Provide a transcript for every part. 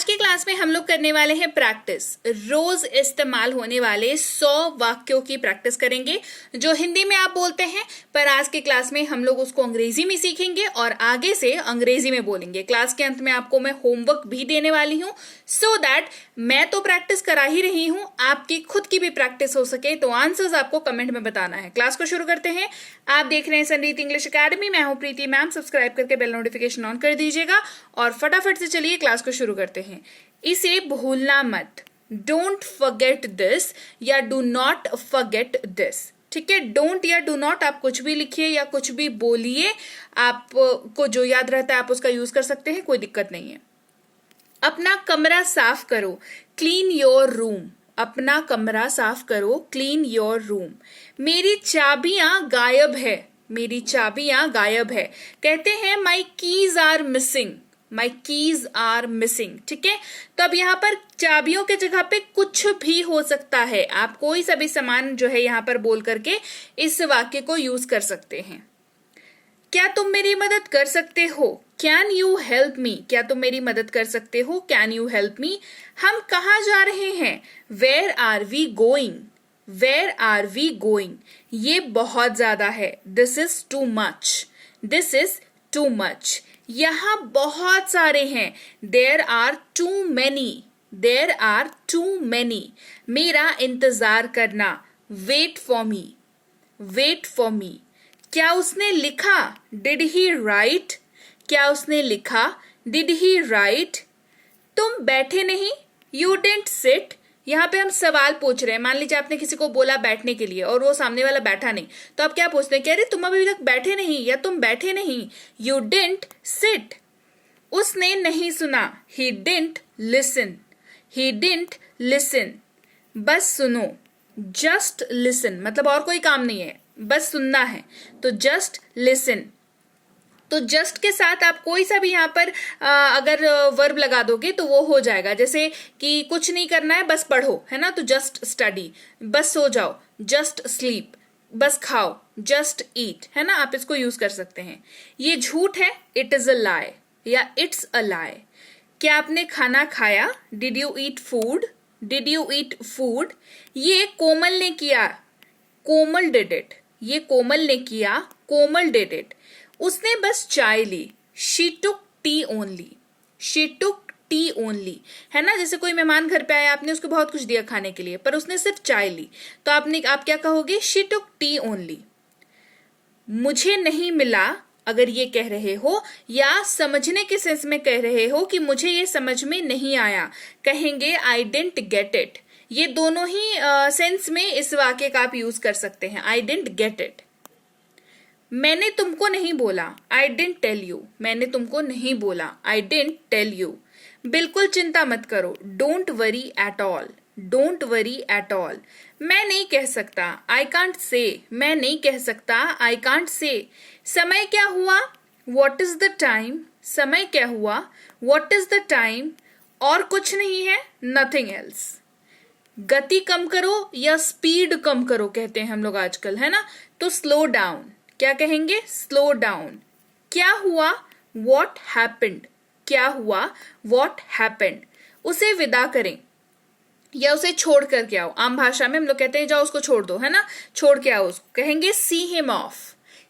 आज की क्लास में हम लोग करने वाले हैं प्रैक्टिस। रोज इस्तेमाल होने वाले 100 वाक्यों की प्रैक्टिस करेंगे जो हिंदी में आप बोलते हैं, पर आज की क्लास में हम लोग उसको अंग्रेजी में सीखेंगे और आगे से अंग्रेजी में बोलेंगे। क्लास के अंत में आपको मैं होमवर्क भी देने वाली हूँ सो दैट मैं तो प्रैक्टिस करा ही रही हूँ, आपकी खुद की भी प्रैक्टिस हो सके। तो आंसर्स आपको कमेंट में बताना है। क्लास को शुरू करते हैं। आप देख रहे हैं संरीत इंग्लिश अकेडमी। मैं हूँ प्रीति मैम। सब्सक्राइब करके बेल नोटिफिकेशन ऑन कर दीजिएगा और फटाफट से चलिए क्लास को शुरू करते हैं। इसे भूलना मत, डोंट फॉरगेट दिस या डू नॉट फॉरगेट दिस। ठीक है, डोंट या डू नॉट आप कुछ भी लिखिए या कुछ भी बोलिए, आपको जो याद रहता है आप उसका यूज कर सकते हैं, कोई दिक्कत नहीं है। अपना कमरा साफ करो, क्लीन योर रूम। अपना कमरा साफ करो, क्लीन योर रूम। मेरी चाबियां गायब है, मेरी चाबियां गायब है। कहते हैं my keys are missing, my keys are missing. ठीक है, तो अब यहाँ पर चाबियों के जगह पे कुछ भी हो सकता है। आप कोई सा भी सामान जो है यहाँ पर बोल करके इस वाक्य को यूज कर सकते हैं। क्या तुम मेरी मदद कर सकते हो, कैन यू हेल्प मी। क्या तुम मेरी मदद कर सकते हो, कैन यू हेल्प मी। हम कहाँ जा रहे हैं, where are we going, where are we going. ये बहुत ज्यादा है, this is too much, this is too much. यहां बहुत सारे हैं, there are too many, there are too many. मेरा इंतजार करना, wait for me, wait for me. क्या उसने लिखा, डिड ही राइट। क्या उसने लिखा, डिड ही राइट। तुम बैठे नहीं, यू डिडंट सिट। यहाँ पे हम सवाल पूछ रहे हैं। मान लीजिए आपने किसी को बोला बैठने के लिए और वो सामने वाला बैठा नहीं, तो आप क्या पूछते हैं, कह रहे तुम अभी तक बैठे नहीं या तुम बैठे नहीं, यू डिडंट सिट। उसने नहीं सुना, he didn't listen, he didn't listen. बस सुनो, जस्ट लिसन, मतलब और कोई काम नहीं है, बस सुनना है, तो जस्ट लिसन। तो जस्ट के साथ आप कोई सा भी यहाँ पर अगर वर्ब लगा दोगे तो वो हो जाएगा। जैसे कि कुछ नहीं करना है, बस पढ़ो, है ना, तो जस्ट स्टडी। बस सो जाओ, जस्ट स्लीप। बस खाओ, जस्ट ईट, है ना, आप इसको यूज कर सकते हैं। ये झूठ है, इट इज अ लाई या इट्स अ लाई। क्या आपने खाना खाया, did you eat food, did you eat food. ये कोमल ने किया, कोमल डिड इट। ये कोमल ने किया, कोमल डिड इट। उसने बस चाय ली, she took tea only, she took tea only. है ना, जैसे कोई मेहमान घर पे आया, आपने उसको बहुत कुछ दिया खाने के लिए, पर उसने सिर्फ चाय ली, तो आप क्या कहोगे, शी टुक टी ओनली। मुझे नहीं मिला, अगर ये कह रहे हो या समझने के सेंस में कह रहे हो कि मुझे ये समझ में नहीं आया, कहेंगे आई डिडंट गेट इट। ये दोनों ही सेंस में इस वाक्य का आप यूज कर सकते हैं, आई डिडंट गेट इट। मैंने तुमको नहीं बोला, आई डिडंट टेल यू। मैंने तुमको नहीं बोला, आई डिडंट टेल यू। बिल्कुल चिंता मत करो, don't worry at all, don't worry at all. मैं नहीं कह सकता, आई कांट से। मैं नहीं कह सकता, आई कांट से। समय क्या हुआ, व्हाट इज द टाइम। समय क्या हुआ, व्हाट इज द टाइम। और कुछ नहीं है, नथिंग एल्स। गति कम करो या स्पीड कम करो कहते हैं हम लोग आजकल, है ना, तो स्लो डाउन। क्या कहेंगे, स्लो डाउन। क्या हुआ, व्हाट हैपेंड। क्या हुआ, व्हाट हैपेंड। उसे विदा करें या उसे छोड़ करके आओ। आम भाषा में हम लोग कहते हैं जाओ उसको छोड़ दो, है ना, छोड़ के आओ उसको, कहेंगे see him of,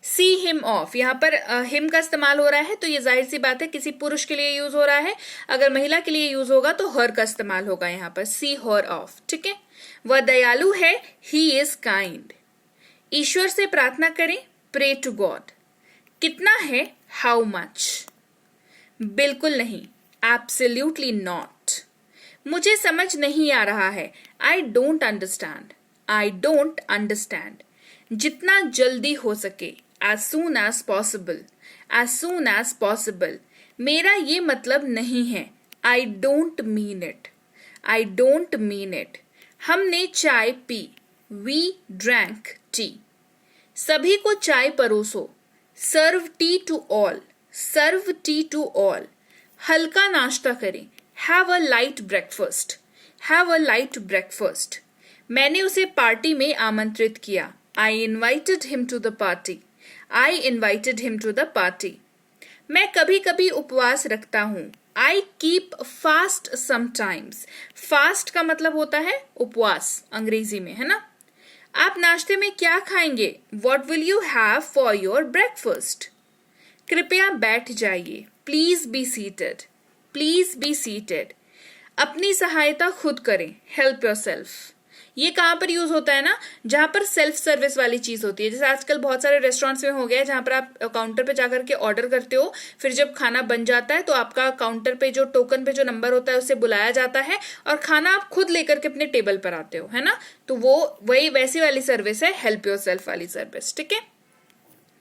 see him of. यहाँ पर हिम का इस्तेमाल हो रहा है, तो ये जाहिर सी बात है किसी पुरुष के लिए यूज हो रहा है। अगर महिला के लिए यूज होगा तो हर का इस्तेमाल होगा यहाँ पर, सी हर ऑफ। ठीक है, वह दयालु है, ही इज काइंड। ईश्वर से प्रार्थना करें, प्रे टू गॉड। कितना है, हाउ मच। बिल्कुल नहीं, एब्सोल्युटली नॉट। मुझे समझ नहीं आ रहा है, I don't understand, I don't understand. जितना जल्दी हो सके, as soon as possible, as soon as possible. मेरा ये मतलब नहीं है, I don't mean it, I don't mean it. हमने चाय पी, वी ड्रैंक टी। सभी को चाय परोसो, serve tea to all, serve tea to all. हल्का नाश्ता करें, have a light breakfast, have a light breakfast. मैंने उसे पार्टी में आमंत्रित किया, आई invited him to the party, I invited him to the party. मैं कभी कभी उपवास रखता हूँ, I keep fast sometimes. Fast का मतलब होता है उपवास अंग्रेजी में, है ना। आप नाश्ते में क्या खाएंगे? What will you have for your breakfast? कृपया बैठ जाइए। Please be seated. Please be seated. अपनी सहायता खुद करें। Help yourself. ये कहाँ पर यूज होता है ना, जहां पर सेल्फ सर्विस वाली चीज होती है। जैसे आजकल बहुत सारे रेस्टोरेंट्स में हो गया है जहां पर आप काउंटर पे जाकर के ऑर्डर करते हो, फिर जब खाना बन जाता है तो आपका काउंटर पे जो टोकन पे जो नंबर होता है उससे बुलाया जाता है और खाना आप खुद लेकर के अपने टेबल पर आते हो, है ना। तो वो वही वैसी वाली सर्विस है, हेल्प योरसेल्फ वाली सर्विस, ठीक है।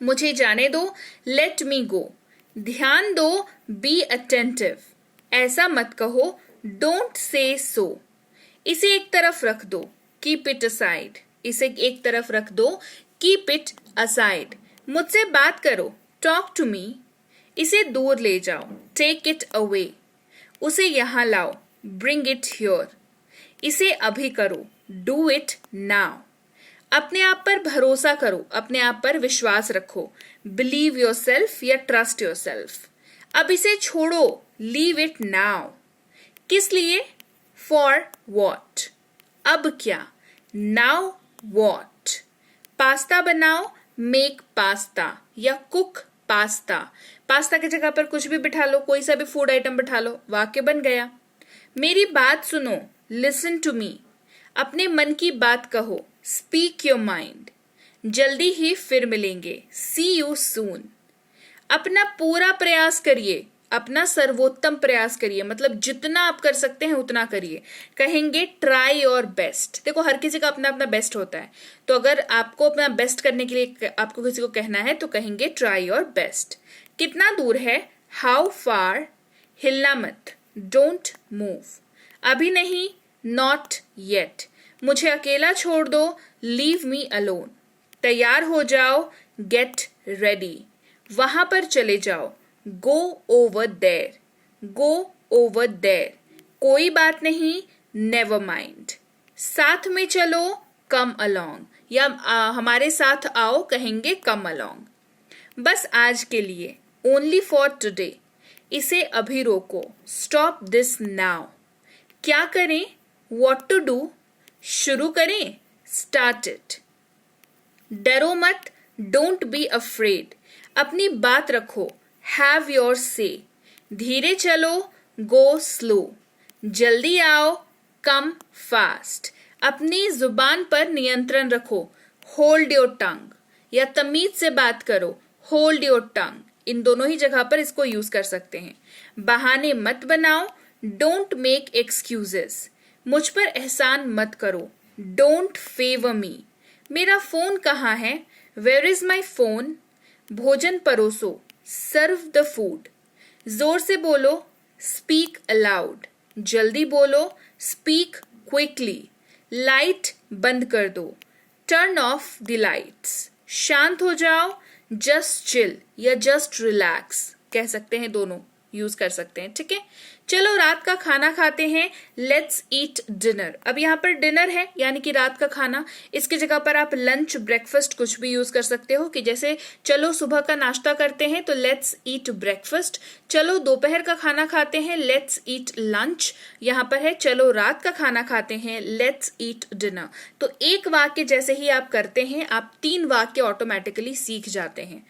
मुझे जाने दो, लेट मी गो। ध्यान दो, बी अटेंटिव। ऐसा मत कहो, डोंट से सो। इसे एक तरफ रख दो, कीप इट असाइड। इसे एक तरफ रख दो, कीप इट असाइड। मुझसे बात करो, टॉक टू मी। इसे दूर ले जाओ, टेक इट अवे। उसे यहां लाओ, ब्रिंग इट हियर। इसे अभी करो, डू इट नाउ। अपने आप पर भरोसा करो, अपने आप पर विश्वास रखो, बिलीव योरसेल्फ या ट्रस्ट योरसेल्फ। अब इसे छोड़ो, लीव इट नाउ। किस लिए? For what. अब क्या? Now what. पास्ता बनाओ, मेक पास्ता या कुक पास्ता। पास्ता की जगह पर कुछ भी बिठा लो, कोई सा भी फूड आइटम बिठा लो, वाक्य बन गया। मेरी बात सुनो, लिसन टू मी। अपने मन की बात कहो, स्पीक योर माइंड। जल्दी ही फिर मिलेंगे, सी यू सून। अपना पूरा प्रयास करिए, अपना सर्वोत्तम प्रयास करिए, मतलब जितना आप कर सकते हैं उतना करिए। कहेंगे ट्राई योर बेस्ट। देखो हर किसी का अपना अपना बेस्ट होता है, तो अगर आपको अपना बेस्ट करने के लिए आपको किसी को कहना है तो कहेंगे ट्राई योर बेस्ट। कितना दूर है? How far. हिलना मत, डोंट मूव। अभी नहीं, नॉट येट। मुझे अकेला छोड़ दो, लीव मी अलोन। तैयार हो जाओ, गेट रेडी। वहां पर चले जाओ, go over there. Go over there. कोई बात नहीं, नेवर माइंड। साथ में चलो, कम अलोंग, या हमारे साथ आओ, कहेंगे कम अलोंग। बस आज के लिए, ओनली फॉर टुडे। इसे अभी रोको, स्टॉप दिस नाउ। क्या करें? What to do. शुरू करें, स्टार्ट इट। डरो मत, डोंट बी अफ्रेड। अपनी बात रखो, हैव योर से। धीरे चलो, गो स्लो। जल्दी आओ, कम फास्ट। अपनी जुबान पर नियंत्रण रखो, होल्ड योर टंग। या तमीज से बात करो, होल्ड योर टंग। इन दोनों ही जगह पर इसको यूज कर सकते हैं। बहाने मत बनाओ, डोंट मेक एक्सक्यूजेस। मुझ पर एहसान मत करो, डोंट फेवर मी। मेरा फोन कहाँ है? Where is my phone. भोजन परोसो, सर्व द फूड। जोर से बोलो, स्पीक अलाउड। जल्दी बोलो, स्पीक क्विकली। लाइट बंद कर दो, टर्न ऑफ द लाइट्स। शांत हो जाओ, जस्ट चिल या जस्ट रिलैक्स कह सकते हैं, दोनों यूज कर सकते हैं, ठीक है। चलो रात का खाना खाते हैं, लेट्स ईट डिनर। अब यहाँ पर डिनर है यानी कि रात का खाना, इसकी जगह पर आप लंच ब्रेकफास्ट कुछ भी यूज कर सकते हो, कि जैसे चलो सुबह का नाश्ता करते हैं तो लेट्स ईट ब्रेकफास्ट। चलो दोपहर का खाना खाते हैं, लेट्स ईट लंच। यहाँ पर है चलो रात का खाना खाते हैं, लेट्स ईट डिनर। तो एक वाक्य जैसे ही आप करते हैं, आप 3 वाक्य ऑटोमेटिकली सीख जाते हैं।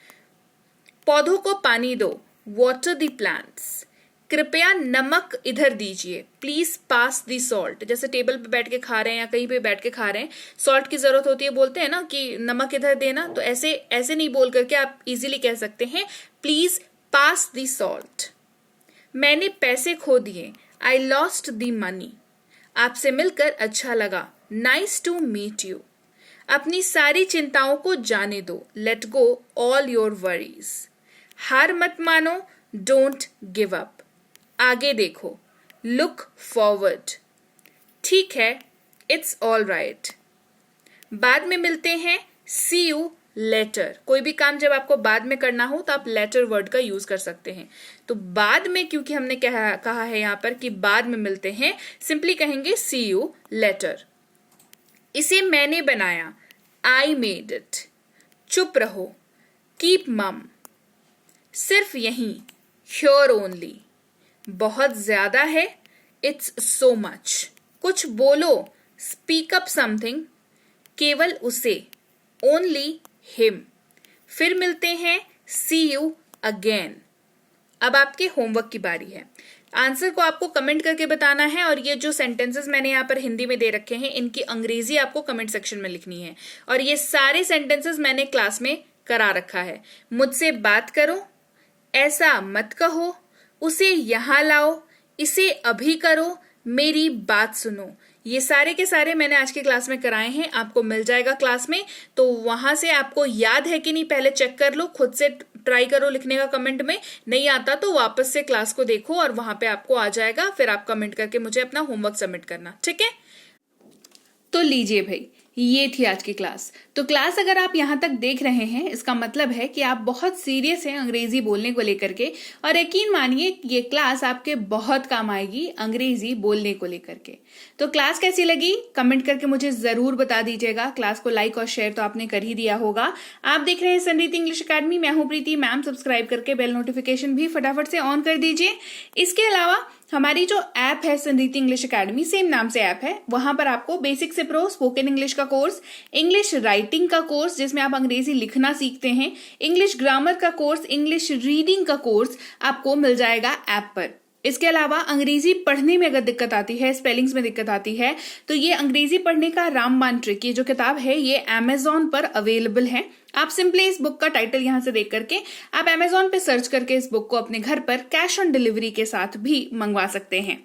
पौधों को पानी दो, वाटर द प्लांट्स। कृपया नमक इधर दीजिए, प्लीज पास दी सॉल्ट। जैसे टेबल पे बैठ के खा रहे हैं या कहीं पे बैठ के खा रहे हैं, सॉल्ट की जरूरत होती है, बोलते हैं ना कि नमक इधर देना, तो ऐसे नहीं बोल करके आप इजीली कह सकते हैं, प्लीज पास दी सॉल्ट। मैंने पैसे खो दिए, आई लॉस्ट दी मनी। आपसे मिलकर अच्छा लगा, नाइस टू मीट यू। अपनी सारी चिंताओं को जाने दो, let go all your worries. हार मत मानो, डोंट गिव अप। आगे देखो, लुक फॉरवर्ड। ठीक है, इट्स ऑल राइट। बाद में मिलते हैं, सी यू लेटर। कोई भी काम जब आपको बाद में करना हो तो आप लेटर वर्ड का यूज कर सकते हैं। तो बाद में, क्योंकि हमने कहा है यहां पर कि बाद में मिलते हैं, सिंपली कहेंगे सी यू लेटर। इसे मैंने बनाया, आई मेड इट। चुप रहो, कीप मम। सिर्फ यहीं, हियर ओनली। बहुत ज्यादा है, इट्स सो मच। कुछ बोलो, स्पीक अप समथिंग, केवल उसे, ओनली हिम। फिर मिलते हैं, सी यू अगेन। अब आपके होमवर्क की बारी है। आंसर को आपको कमेंट करके बताना है और ये जो सेंटेंसेस मैंने यहाँ पर हिंदी में दे रखे हैं इनकी अंग्रेजी आपको कमेंट सेक्शन में लिखनी है। और ये सारे सेंटेंसेस मैंने क्लास में करा रखा है। मुझसे बात करो, ऐसा मत कहो, उसे यहां लाओ, इसे अभी करो, मेरी बात सुनो। ये सारे के सारे मैंने आज की क्लास में कराए हैं, आपको मिल जाएगा क्लास में। तो वहां से आपको याद है कि नहीं पहले चेक कर लो, खुद से ट्राई करो लिखने का कमेंट में। नहीं आता तो वापस से क्लास को देखो और वहां पे आपको आ जाएगा, फिर आप कमेंट करके मुझे अपना होमवर्क सबमिट करना, ठीक है। तो लीजिए भाई, ये थी आज की क्लास। तो क्लास अगर आप यहाँ तक देख रहे हैं इसका मतलब है कि आप बहुत सीरियस हैं अंग्रेजी बोलने को लेकर के, और यकीन मानिए ये क्लास आपके बहुत काम आएगी अंग्रेजी बोलने को लेकर के। तो क्लास कैसी लगी कमेंट करके मुझे जरूर बता दीजिएगा। क्लास को लाइक और शेयर तो आपने कर ही दिया होगा। आप देख रहे हैं संरीति इंग्लिश अकेडमी, मैं हूं प्रीति मैम। सब्सक्राइब करके बेल नोटिफिकेशन भी फटाफट से ऑन कर दीजिए। इसके अलावा हमारी जो ऐप है संरीति इंग्लिश अकेडमी, सेम नाम से ऐप है, वहां पर आपको बेसिक से प्रो स्पोकन इंग्लिश का कोर्स, इंग्लिश राइटिंग का कोर्स जिसमें आप अंग्रेजी लिखना सीखते हैं, इंग्लिश ग्रामर का कोर्स, इंग्लिश रीडिंग का कोर्स आपको मिल जाएगा ऐप पर। इसके अलावा अंग्रेजी पढ़ने में अगर दिक्कत आती है, स्पेलिंग्स में दिक्कत आती है, तो ये अंग्रेजी पढ़ने का रामबाण ट्रिक, ये जो किताब है ये अमेजॉन पर अवेलेबल है। आप सिंपली इस बुक का टाइटल यहां से देख करके आप अमेजॉन पे सर्च करके इस बुक को अपने घर पर कैश ऑन डिलीवरी के साथ भी मंगवा सकते हैं।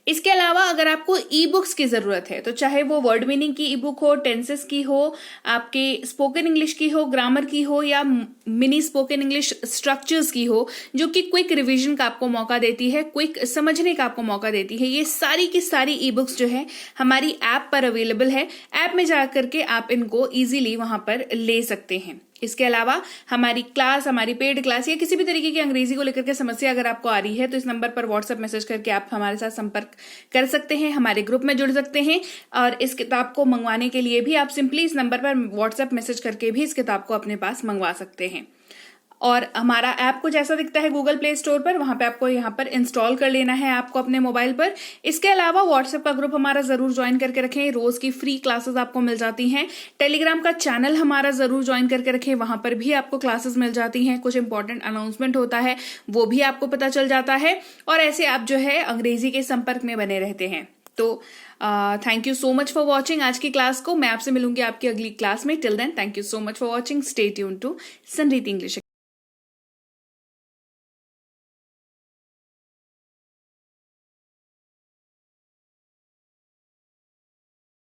इसके अलावा अगर आपको ई बुक्स की जरूरत है, तो चाहे वो वर्ड मीनिंग की ई बुक हो, टेंसेस की हो, आपके स्पोकन इंग्लिश की हो, ग्रामर की हो, या मिनी स्पोकन इंग्लिश स्ट्रक्चर्स की हो, जो कि क्विक रिवीजन का आपको मौका देती है, क्विक समझने का आपको मौका देती है, ये सारी की सारी ई बुक्स जो है हमारी ऐप पर अवेलेबल है। ऐप में जाकर के आप इनको इजीली वहां पर ले सकते हैं। इसके अलावा हमारी क्लास, हमारी पेड क्लास या किसी भी तरीके की अंग्रेजी को लेकर के समस्या अगर आपको आ रही है तो इस नंबर पर व्हाट्सएप मैसेज करके आप हमारे साथ संपर्क कर सकते हैं, हमारे ग्रुप में जुड़ सकते हैं। और इस किताब को मंगवाने के लिए भी आप सिंपली इस नंबर पर व्हाट्सएप मैसेज करके भी इस किताब को अपने पास मंगवा सकते हैं। और हमारा ऐप कुछ ऐसा दिखता है गूगल प्ले स्टोर पर, वहां पे आपको यहाँ पर इंस्टॉल कर लेना है आपको अपने मोबाइल पर। इसके अलावा व्हाट्सएप का ग्रुप हमारा जरूर ज्वाइन करके रखें, रोज की फ्री क्लासेस आपको मिल जाती हैं। टेलीग्राम का चैनल हमारा जरूर ज्वाइन करके रखें, वहां पर भी आपको क्लासेस मिल जाती हैं, कुछ इंपॉर्टेंट अनाउंसमेंट होता है वो भी आपको पता चल जाता है, और ऐसे आप जो है अंग्रेजी के संपर्क में बने रहते हैं। तो thank you so much for watching आज की क्लास को। मैं आपसे मिलूंगी आपकी अगली क्लास में। Till then thank you so much for watching. Stay tuned to Sanriti English.